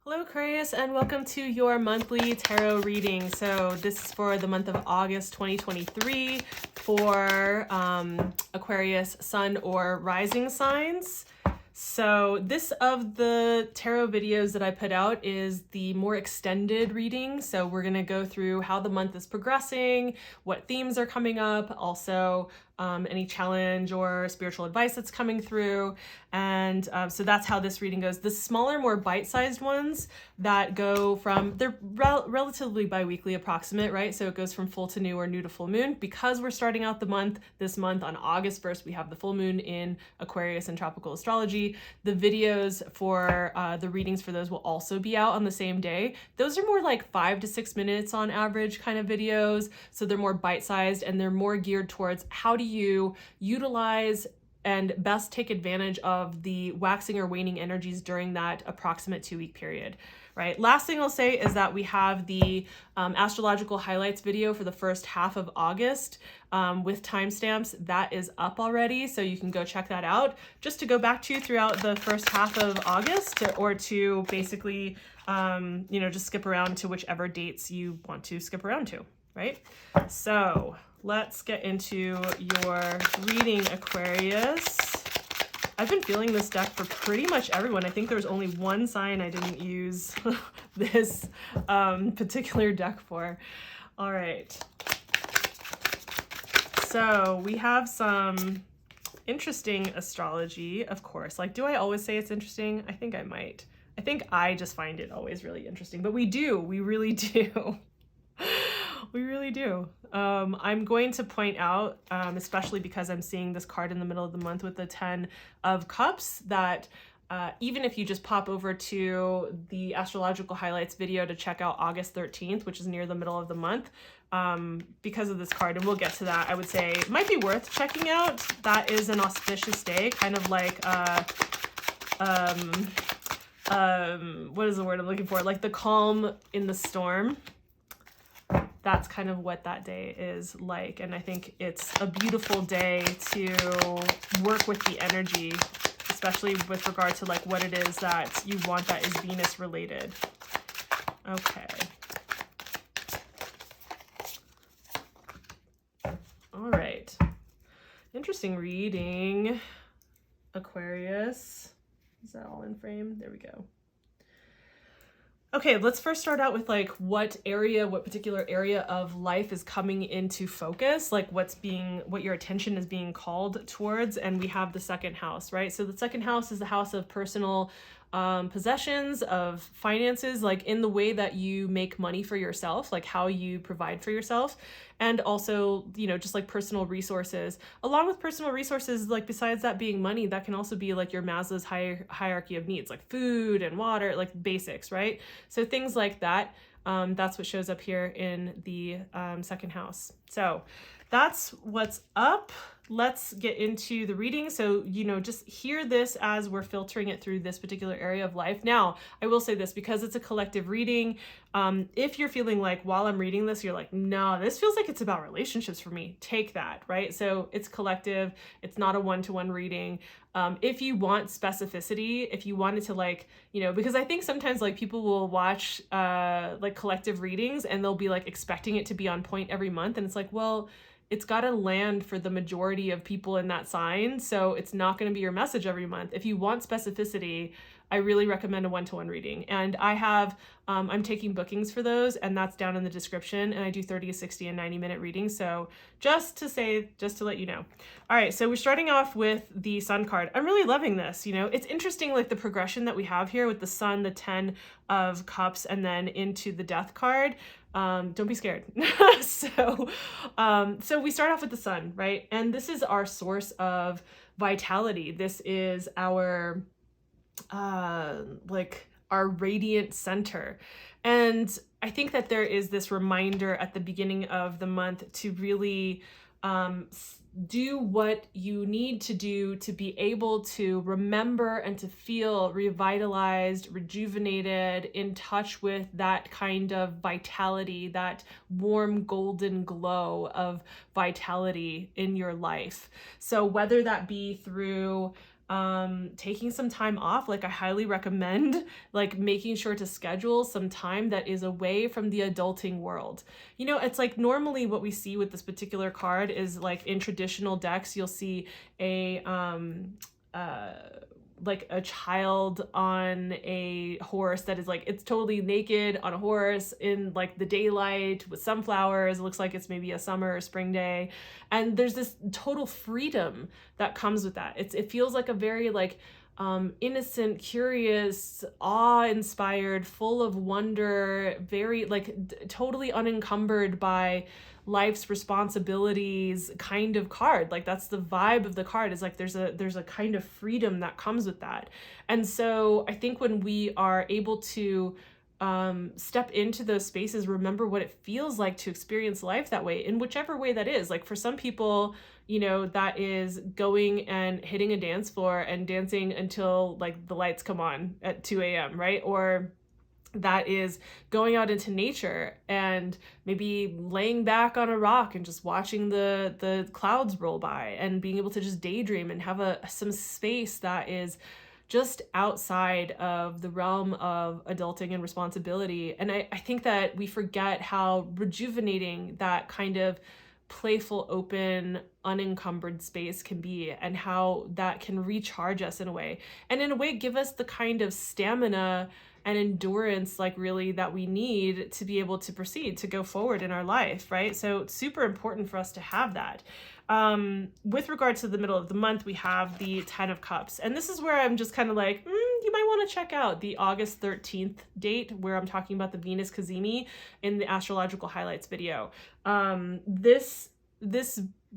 Hello Aquarius, and welcome to your monthly tarot reading. So this is for the month of August 2023 for Aquarius sun or rising signs. So this of the tarot videos that I put out is the more extended reading. So we're going to go through how the month is progressing, what themes are coming up, also any challenge or spiritual advice that's coming through. And so that's how this reading goes. The smaller, more bite-sized ones that go from, they're relatively bi-weekly approximate, right? So it goes from full to new or new to full moon. Because we're starting out the month, this month on August 1st, we have the full moon in Aquarius and tropical astrology. The videos for the readings for those will also be out on the same day. Those are more like 5 to 6 minutes on average kind of videos. So they're more bite-sized and they're more geared towards how do you utilize and best take advantage of the waxing or waning energies during that approximate 2-week period, right? Last thing I'll say is that we have the astrological highlights video for the first half of August with timestamps. That is up already, so you can go check that out. Just to go back to throughout the first half of August, or to basically, just skip around to whichever dates you want to skip around to, right? So let's get into your reading, Aquarius. I've been feeling this deck for pretty much everyone. I think there's only one sign I didn't use this particular deck for. All right. So we have some interesting astrology, of course. Like, do I always say it's interesting? I think I might. I think I just find it always really interesting, but we really do. We really do. I'm going to point out, especially because I'm seeing this card in the middle of the month with the 10 of Cups, that even if you just pop over to the astrological highlights video to check out August 13th, which is near the middle of the month, because of this card, and we'll get to that, I would say it might be worth checking out. That is an auspicious day, kind of like, what is the word I'm looking for? Like the calm in the storm. That's kind of what that day is like. And I think it's a beautiful day to work with the energy, especially with regard to like what it is that you want that is Venus related. Okay. All right. Interesting reading, Aquarius. Is that all in frame? There we go. Okay, let's first start out with like what particular area of life is coming into focus, like what your attention is being called towards. And we have the second house, right? So the second house is the house of personal possessions, of finances, like in the way that you make money for yourself, like how you provide for yourself, and also, just like personal resources. Along with personal resources, like besides that being money, that can also be like your Maslow's hierarchy of needs, like food and water, like basics, right? So things like that, that's what shows up here in the second house. So that's what's up. Let's get into the reading. So, just hear this as we're filtering it through this particular area of life. Now, I will say this, because it's a collective reading, if you're feeling like while I'm reading this, you're like, no, this feels like it's about relationships for me, take that, right? So it's collective. It's not a one-to-one reading. If you want specificity, if you wanted to because I think sometimes like people will watch like collective readings and they'll be like expecting it to be on point every month. And it's like, well, it's got to land for the majority of people in that sign. So it's not going to be your message every month. If you want specificity, I really recommend a one-to-one reading. And I have, I'm taking bookings for those, and that's down in the description. And I do 30 to 60 and 90-minute readings. So just to let you know. All right, so we're starting off with the Sun card. I'm really loving this. It's interesting, like the progression that we have here with the Sun, the 10 of Cups, and then into the Death card. Don't be scared. So we start off with the Sun, right? And this is our source of vitality. This is our our radiant center. And I think that there is this reminder at the beginning of the month to really do what you need to do to be able to remember and to feel revitalized, rejuvenated, in touch with that kind of vitality, that warm golden glow of vitality in your life. So whether that be through taking some time off. Like I highly recommend like making sure to schedule some time that is away from the adulting world. You know, it's like normally what we see with this particular card is like in traditional decks, you'll see a like a child on a horse that is like, it's totally naked on a horse in like the daylight with sunflowers. It looks like it's maybe a summer or spring day. And there's this total freedom that comes with that. It feels like a very like innocent, curious, awe-inspired, full of wonder, very like totally unencumbered by life's responsibilities kind of card. Like that's the vibe of the card, is like there's a kind of freedom that comes with that. And so I think when we are able to step into those spaces, remember what it feels like to experience life that way, in whichever way that is. Like for some people, you know, that is going and hitting a dance floor and dancing until like the lights come on at 2 a.m., right? Or that is going out into nature and maybe laying back on a rock and just watching the clouds roll by and being able to just daydream and have some space that is just outside of the realm of adulting and responsibility. And I think that we forget how rejuvenating that kind of playful, open, unencumbered space can be, and how that can recharge us in a way, and in a way give us the kind of stamina and endurance like really that we need to be able to proceed, to go forward in our life, right? So it's super important for us to have that. With regards to the middle of the month, we have the 10 of Cups. And this is where I'm just kind of like, you might want to check out the August 13th date, where I'm talking about the Venus Cazimi in the astrological highlights video. This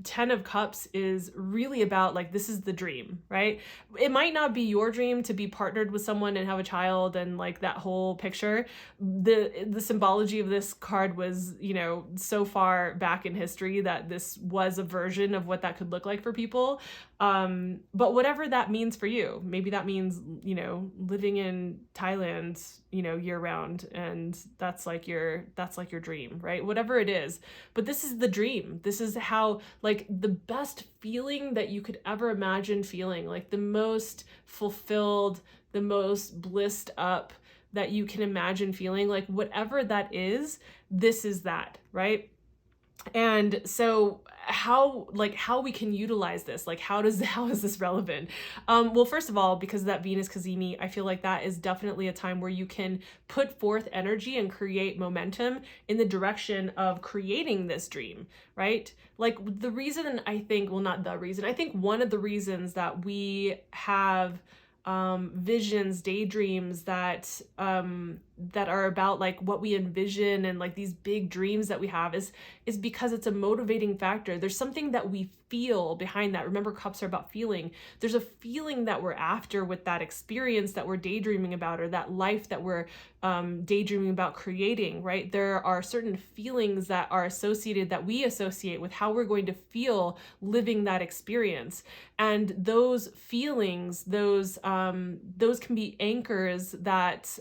10 of Cups is really about like, this is the dream, right? It might not be your dream to be partnered with someone and have a child and like that whole picture. The symbology of this card was, you know, so far back in history that this was a version of what that could look like for people. But whatever that means for you, maybe that means, you know, living in Thailand, you know, year round, and that's like your dream, right? Whatever it is. But this is the dream. This is how, like, the best feeling that you could ever imagine feeling, like the most fulfilled, the most blissed up that you can imagine feeling, like whatever that is, this is that, right? And so how we can utilize this, like how is this relevant? Well, first of all, because of that Venus Cazimi, I feel like that is definitely a time where you can put forth energy and create momentum in the direction of creating this dream, right? Like the reason I think, well, not the reason, I think one of the reasons that we have visions, daydreams that are about like what we envision and like these big dreams that we have is because it's a motivating factor. There's something that we feel behind that. Remember, cups are about feeling. There's a feeling that we're after with that experience that we're daydreaming about, or that life that we're daydreaming about creating, right? There are certain feelings that are associated, that we associate with how we're going to feel living that experience. And those feelings, those can be anchors that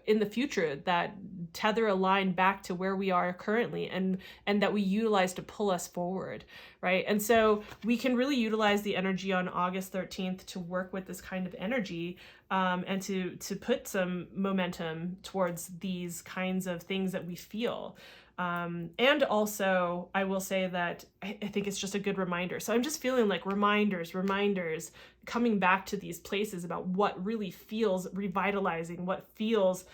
in the future that tether a line back to where we are currently, and that we utilize to pull us forward, right? And so we can really utilize the energy on August 13th to work with this kind of energy, and to put some momentum towards these kinds of things that we feel. And also, I will say that I think it's just a good reminder. So I'm just feeling like reminders, coming back to these places about what really feels revitalizing, what feels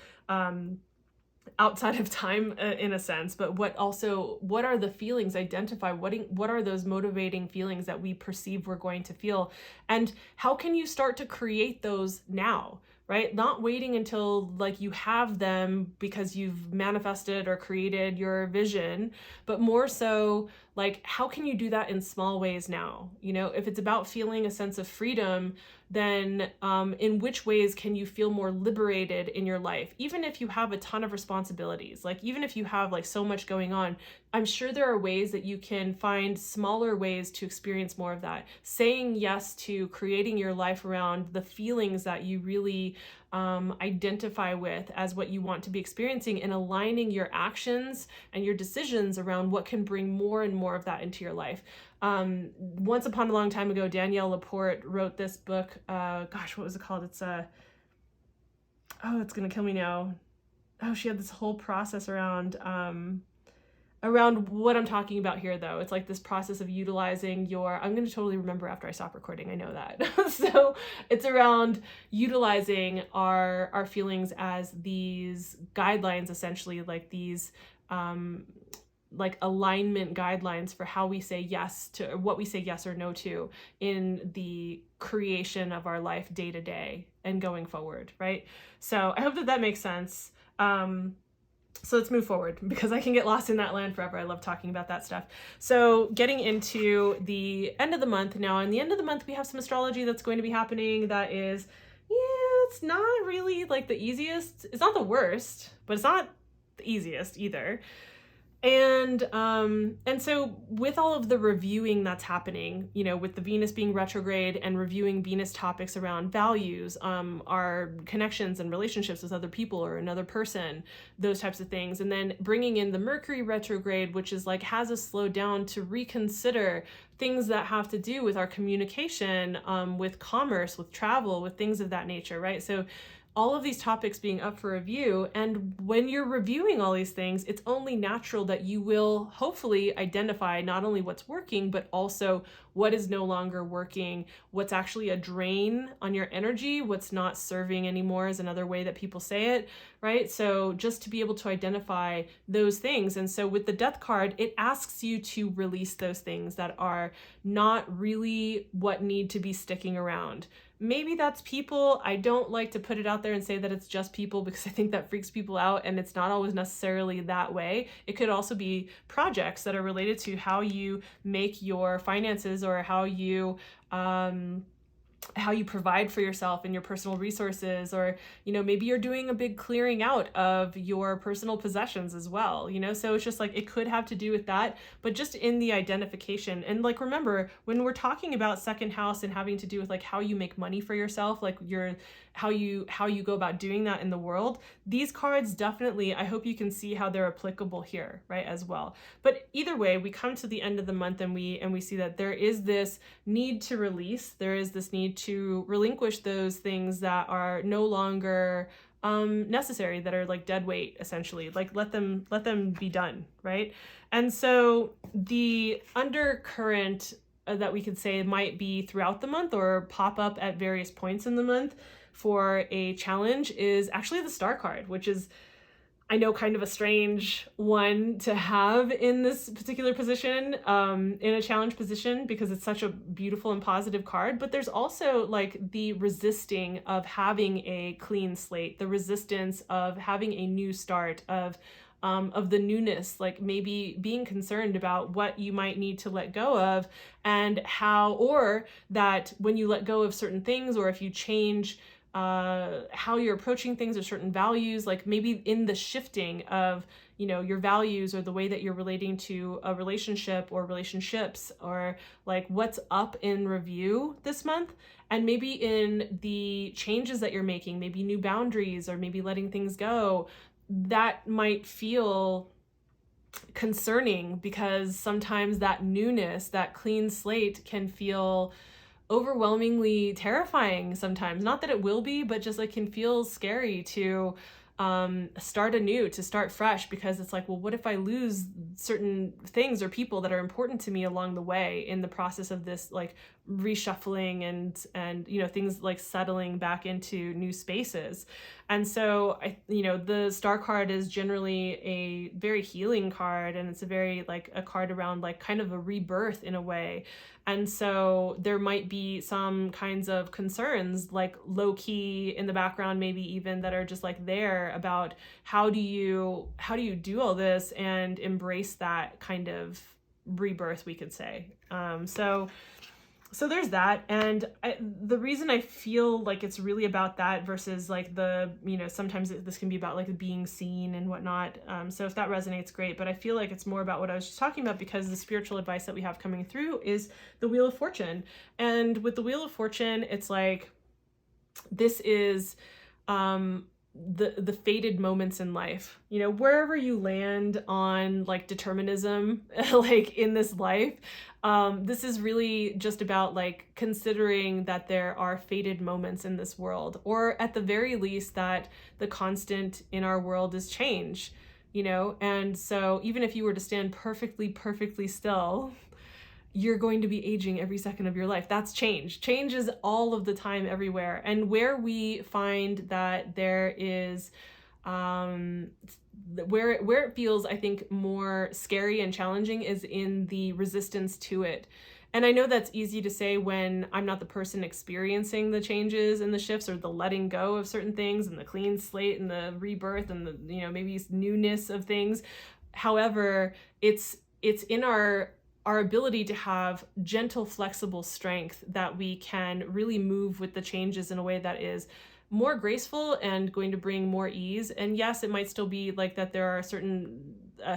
outside of time in a sense, but what are the feelings, identify what are those motivating feelings that we perceive we're going to feel, and how can you start to create those now, right? Not waiting until like you have them because you've manifested or created your vision, but more so like, how can you do that in small ways now? You know, if it's about feeling a sense of freedom, then in which ways can you feel more liberated in your life? Even if you have a ton of responsibilities, like even if you have like so much going on, I'm sure there are ways that you can find smaller ways to experience more of that. Saying yes to creating your life around the feelings that you really identify with as what you want to be experiencing, and aligning your actions and your decisions around what can bring more and more of that into your life. Once upon a long time ago, Danielle Laporte wrote this book. Gosh, what was it called? It's it's gonna kill me now. Oh, she had this whole process around what I'm talking about here, though. It's like this process of utilizing your, I'm going to totally remember after I stop recording, I know that. So it's around utilizing our feelings as these guidelines, essentially, like these like alignment guidelines for how we say yes to, or what we say yes or no to in the creation of our life day to day and going forward, right? So I hope that makes sense. So let's move forward, because I can get lost in that land forever. I love talking about that stuff. So getting into the end of the month now, in the end of the month, we have some astrology that's going to be happening that is, it's not really like the easiest. It's not the worst, but it's not the easiest either. And so with all of the reviewing that's happening, with the Venus being retrograde and reviewing Venus topics around values, our connections and relationships with other people or another person, those types of things. And then bringing in the Mercury retrograde, which is like, has us slow down to reconsider things that have to do with our communication, with commerce, with travel, with things of that nature, right? So all of these topics being up for review. And when you're reviewing all these things, it's only natural that you will hopefully identify not only what's working, but also what is no longer working, what's actually a drain on your energy, what's not serving anymore is another way that people say it, right? So just to be able to identify those things. And so with the Death card, it asks you to release those things that are not really what need to be sticking around. Maybe that's people. I don't like to put it out there and say that it's just people, because I think that freaks people out, and it's not always necessarily that way. It could also be projects that are related to how you make your finances, or how you provide for yourself and your personal resources, or maybe you're doing a big clearing out of your personal possessions as well, so it's just like, it could have to do with that, but just in the identification. And like, remember, when we're talking about second house and having to do with like how you make money for yourself, like how you go about doing that in the world, these cards definitely, I hope you can see how they're applicable here, right, as well. But either way, we come to the end of the month and we see that there is this need to release, there is this need to relinquish those things that are no longer necessary, that are like dead weight, essentially, like let them be done, right? And so the undercurrent that we could say might be throughout the month or pop up at various points in the month for a challenge is actually the Star card, which is, I know, kind of a strange one to have in this particular position, in a challenge position, because it's such a beautiful and positive card. But there's also like the resisting of having a clean slate, the resistance of having a new start, of the newness, like maybe being concerned about what you might need to let go of, and how, or that when you let go of certain things, or if you change how you're approaching things, or certain values, like maybe in the shifting of, your values, or the way that you're relating to a relationship or relationships, or like what's up in review this month. And maybe in the changes that you're making, maybe new boundaries, or maybe letting things go, that might feel concerning, because sometimes that newness, that clean slate, can feel overwhelmingly terrifying sometimes. Not that it will be, but just like can feel scary to start anew, to start fresh, because it's like, well, what if I lose certain things or people that are important to me along the way in the process of this like reshuffling and things like settling back into new spaces. And so the Star card is generally a very healing card, and it's a very like a card around like kind of a rebirth in a way. And so there might be some kinds of concerns, like low key in the background, maybe even, that are just like there about how do you do all this and embrace that kind of rebirth, we could say. So there's that. And the reason I feel like it's really about that versus like the, sometimes this can be about like being seen and whatnot. So if that resonates, great. But I feel like it's more about what I was just talking about, because the spiritual advice that we have coming through is the Wheel of Fortune. And with the Wheel of Fortune, it's like, this is the fated moments in life. You know, wherever you land on like determinism, like in this life, this is really just about like considering that there are fated moments in this world, or at the very least that the constant in our world is change, you know? And so even if you were to stand perfectly still, you're going to be aging every second of your life. That's change. Change is all of the time, everywhere. And where we find that there is, where it feels, I think, more scary and challenging is in the resistance to it. And I know that's easy to say when I'm not the person experiencing the changes and the shifts, or the letting go of certain things, and the clean slate and the rebirth and the, you know, maybe newness of things. However, it's in our ability to have gentle, flexible strength that we can really move with the changes in a way that is more graceful and going to bring more ease. And yes, it might still be like that there are certain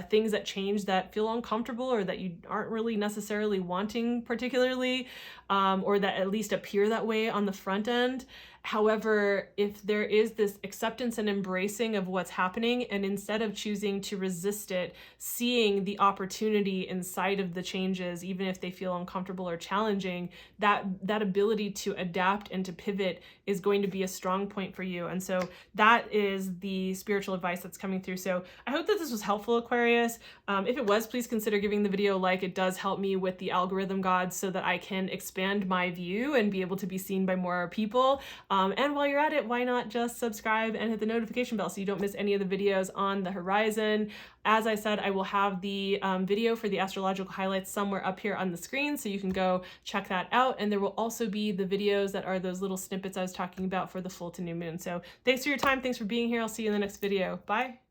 things that change that feel uncomfortable, or that you aren't really necessarily wanting particularly, or that at least appear that way on the front end. However, if there is this acceptance and embracing of what's happening, and instead of choosing to resist it, seeing the opportunity inside of the changes, even if they feel uncomfortable or challenging, that ability to adapt and to pivot is going to be a strong point for you. And so that is the spiritual advice that's coming through. So I hope that this was helpful, Aquarius. If it was, please consider giving the video a like. It does help me with the algorithm gods so that I can expand my view and be able to be seen by more people. And while you're at it, why not just subscribe and hit the notification bell so you don't miss any of the videos on the horizon. As I said, I will have the video for the astrological highlights somewhere up here on the screen, so you can go check that out. And there will also be the videos that are those little snippets I was talking about for the full to new moon. So thanks for your time. Thanks for being here. I'll see you in the next video. Bye.